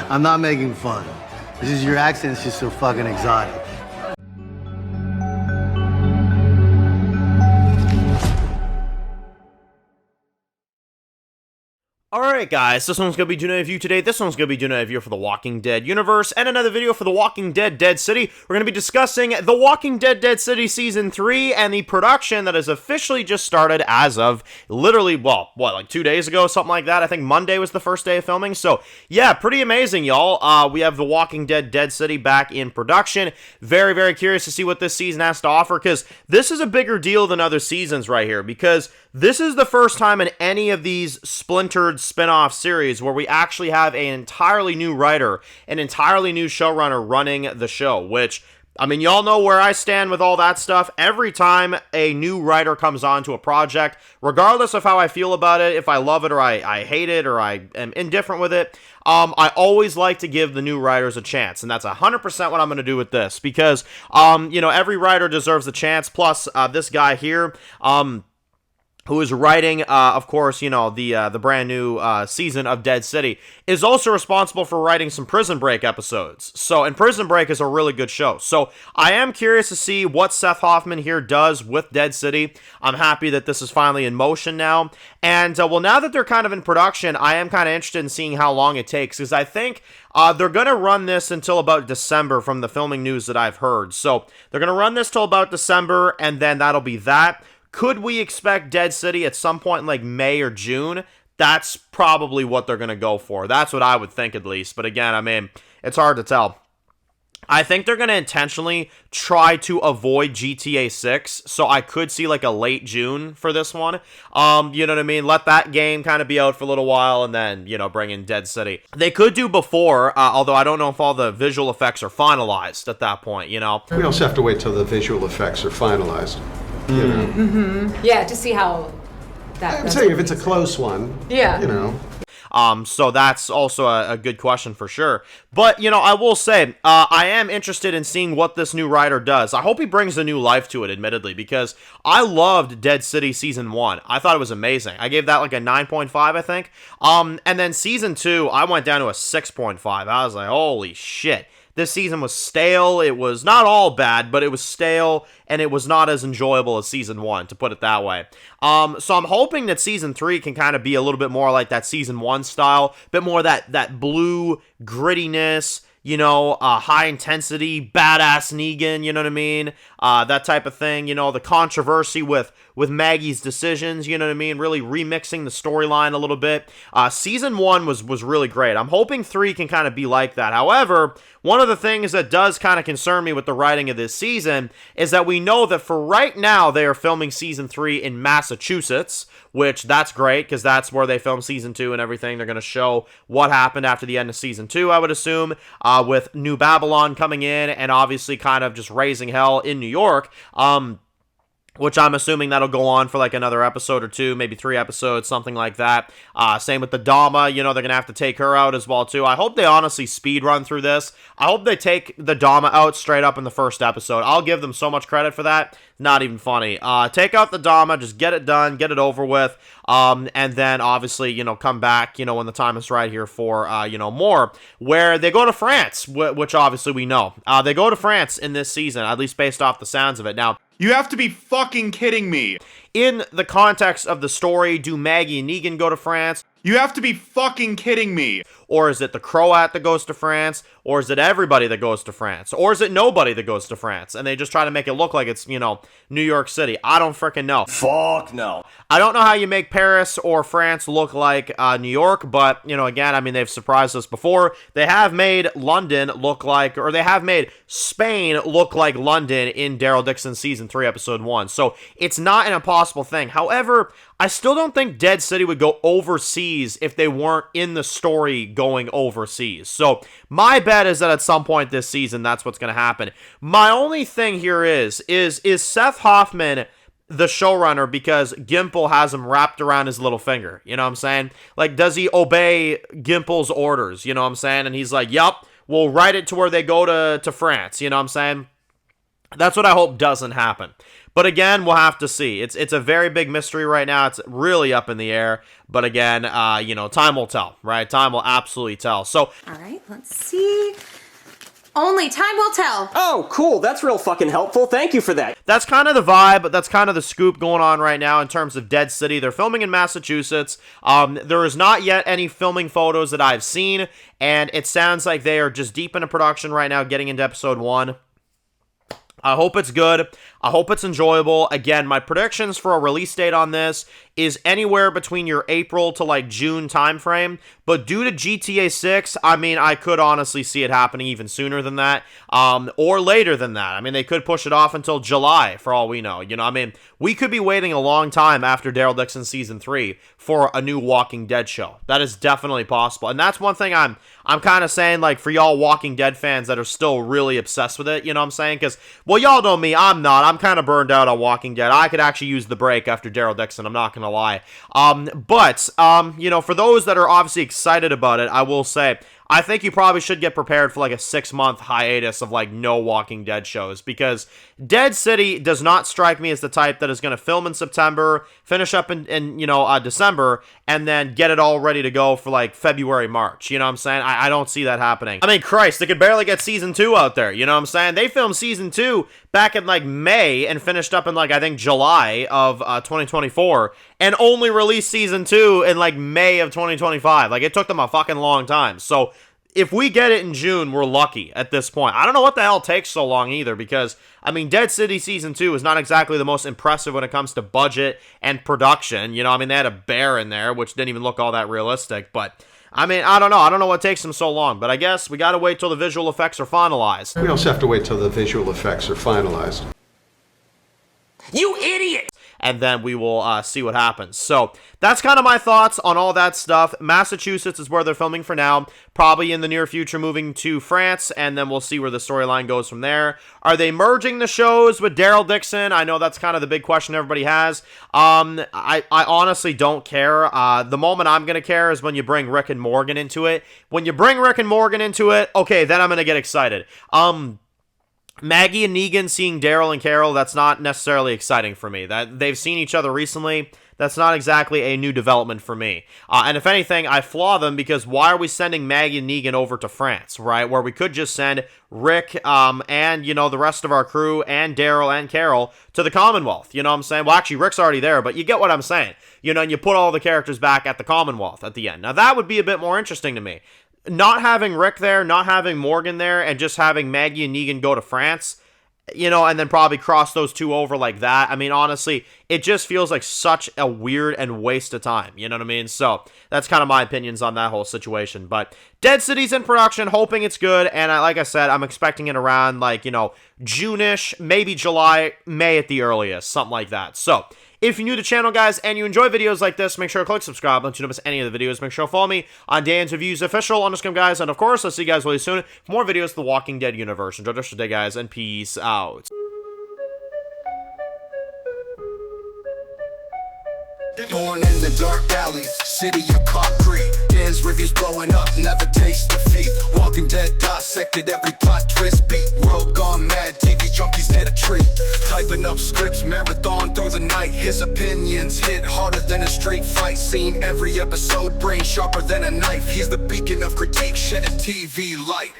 I'm not making fun. It's just your accent's just so fucking exotic. Alright guys, this one's going to be doing a review today. This one's going to be doing a review for the Walking Dead universe and another video for the Walking Dead Dead City. We're going to be discussing the Walking Dead Dead City Season 3 and the production that has officially just started as of literally, well, what, like 2 days ago, something like that. I think Monday was the first day of filming. So yeah, pretty amazing, y'all. We have the Walking Dead Dead City back in production. Very, very curious to see what this season has to offer, because this is a bigger deal than other seasons right here, because this is the first time in any of these splintered spin-off series where we actually have an entirely new writer, an entirely new showrunner running the show, which, I mean, y'all know where I stand with all that stuff. Every time a new writer comes on to a project, regardless of how I feel about it, if I love it or I hate it or I am indifferent with it, I always like to give the new writers a chance, and that's 100% what I'm going to do with this, because, you know, every writer deserves a chance, plus, this guy here, who is writing, of course, you know, the brand new season of Dead City, is also responsible for writing some Prison Break episodes. So, and Prison Break is a really good show. So, I am curious to see what Seth Hoffman here does with Dead City. I'm happy that this is finally in motion now. And, well, now that they're kind of in production, I am kind of interested in seeing how long it takes, because I think they're going to run this until about December from the filming news that I've heard. So, they're going to run this till about December, and then that'll be that. Could we expect Dead City at some point in like May or June? That's probably what they're going to go for. That's what I would think, at least. But again, I mean, it's hard to tell. I think they're going to intentionally try to avoid GTA 6, so I could see like a late June for this one. You know what I mean? Let that game kind of be out for a little while, and then, you know, bring in Dead City. They could do before, although I don't know if all the visual effects are finalized at that point, you know? We also have to wait till the visual effects are finalized. You know? Mm-hmm. Yeah, to see how that. I'm saying if it's a close one. Yeah. You know. So that's also a good question for sure. But, you know, I will say, I am interested in seeing what this new writer does. I hope he brings a new life to it, admittedly, because I loved Dead City Season 1. I thought it was amazing. I gave that like a 9.5, I think. And then Season 2, I went down to a 6.5. I was like, holy shit. This season was stale. It was not all bad, but it was stale, and it was not as enjoyable as Season 1, to put it that way. So I'm hoping that Season 3 can kind of be a little bit more like that Season 1 style, a bit more that blue grittiness, you know, high intensity, badass Negan, you know what I mean? That type of thing, you know, the controversy with Maggie's decisions, you know what I mean? Really remixing the storyline a little bit. Season 1 was really great. I'm hoping 3 can kind of be like that. However, one of the things that does kind of concern me with the writing of this season is that we know that for right now they are filming Season 3 in Massachusetts, which that's great because that's where they filmed Season 2 and everything. They're going to show what happened after the end of Season 2, I would assume, with New Babylon coming in and obviously kind of just raising hell in New York. Which I'm assuming that'll go on for like another episode or two, maybe 3 episodes, something like that. Same with the Dama, you know, they're going to have to take her out as well, too. I hope they honestly speed run through this. I hope they take the Dama out straight up in the first episode. I'll give them so much credit for that. Not even funny. Take out the Dama, just get it done, get it over with, and then obviously, you know, come back, you know, when the time is right here for, you know, more, where they go to France, which obviously we know. They go to France in this season, at least based off the sounds of it. Now, you have to be fucking kidding me. In the context of the story, do Maggie and Negan go to France? You have to be fucking kidding me. Or is it the Croat that goes to France? Or is it everybody that goes to France? Or is it nobody that goes to France? And they just try to make it look like it's, you know, New York City. I don't freaking know. Fuck no. I don't know how you make Paris or France look like New York, but, you know, again, I mean, they've surprised us before. They have made London look like, or they have made Spain look like London in Daryl Dixon's Season 3, Episode 1. So it's not an impossible thing. However, I still don't think Dead City would go overseas if they weren't in the story going overseas. So my bet is that at some point this season, that's what's going to happen. My only thing here is Seth Hoffman the showrunner because Gimple has him wrapped around his little finger? You know what I'm saying? Like, does he obey Gimple's orders? You know what I'm saying? And he's like, yup, we'll write it to where they go to France. You know what I'm saying? That's what I hope doesn't happen. But again, we'll have to see. It's a very big mystery right now. It's really up in the air. But again, time will tell, right? Time will absolutely tell. So, All right, let's see. Only time will tell. Oh, cool. That's real fucking helpful. Thank you for that. that's kind of the vibe. That's kind of the scoop going on right now in terms of Dead City. They're filming in Massachusetts. There is not yet any filming photos that I've seen. And it sounds like they are just deep into production right now, getting into episode 1. I hope it's good. I hope it's enjoyable. Again, my predictions for a release date on this is anywhere between your April to like June timeframe. But due to GTA 6, I mean, I could honestly see it happening even sooner than that, or later than that. I mean, they could push it off until July for all we know. I mean, we could be waiting a long time after Daryl Dixon Season 3 for a new Walking Dead show. That is definitely possible. And that's one thing I'm kind of saying, like, for y'all Walking Dead fans that are still really obsessed with it, you know what I'm saying? Because, well, y'all know me, I'm not. I'm kind of burned out on Walking Dead. I could actually use the break after Daryl Dixon, I'm not going to lie. But for those that are obviously excited about it, I will say, I think you probably should get prepared for like a 6-month hiatus of like no Walking Dead shows, because Dead City does not strike me as the type that is going to film in September, finish up in December, and then get it all ready to go for like February, March. You know what I'm saying? I don't see that happening. I mean, Christ, they could barely get season 2 out there. You know what I'm saying? They filmed season 2 back in like May and finished up in like, I think, July of 2024, and only released season 2 in like May of 2025. Like, it took them a fucking long time. So if we get it in June, we're lucky at this point. I don't know what the hell takes so long either, because, I mean, Dead City Season 2 is not exactly the most impressive when it comes to budget and production. They had a bear in there, which didn't even look all that realistic, but, I mean, I don't know. I don't know what takes them so long, but I guess we gotta wait till the visual effects are finalized. We also have to wait till the visual effects are finalized. You idiot! And then we will see what happens. So that's kind of my thoughts on all that stuff. Massachusetts is where they're filming for now. Probably in the near future moving to France, and then we'll see where the storyline goes from there. Are they merging the shows with Daryl Dixon? I know that's kind of the big question everybody has. I honestly don't care. The moment I'm going to care is when you bring Rick and Morgan into it. When you bring Rick and Morgan into it, okay, then I'm going to get excited. Maggie and Negan seeing Daryl and Carol, that's not necessarily exciting for me. That they've seen each other recently, that's not exactly a new development for me. And if anything, I flaw them, because why are we sending Maggie and Negan over to France, right? Where we could just send Rick and, the rest of our crew and Daryl and Carol to the Commonwealth. You know what I'm saying? Well, actually, Rick's already there, but you get what I'm saying. And you put all the characters back at the Commonwealth at the end. Now, that would be a bit more interesting to me. Not having Rick there, not having Morgan there, and just having Maggie and Negan go to France, and then probably cross those two over like that. I mean, honestly, it just feels like such a weird and waste of time. You know what I mean? So that's kind of my opinions on that whole situation. But Dead City's in production, hoping it's good. And like I said, I'm expecting it around like, June-ish, maybe July, May at the earliest, something like that. So if you're new to the channel, guys, and you enjoy videos like this, make sure to click subscribe. Don't you miss any of the videos. Make sure to follow me on Dan's Reviews Official on Instagram, guys. And of course, I'll see you guys really soon for more videos of the Walking Dead universe. Enjoy the rest of the day, guys, and peace out. Born in the dark alleys, city of concrete. Dan's reviews blowing up, never taste defeat. Walking Dead dissected every plot twist. Beat world gone mad, TV junkies hit a treat. Typing up scripts, marathon through the night. His opinions hit harder than a street fight scene. Every episode, brain sharper than a knife. He's the beacon of critique, shedding TV light.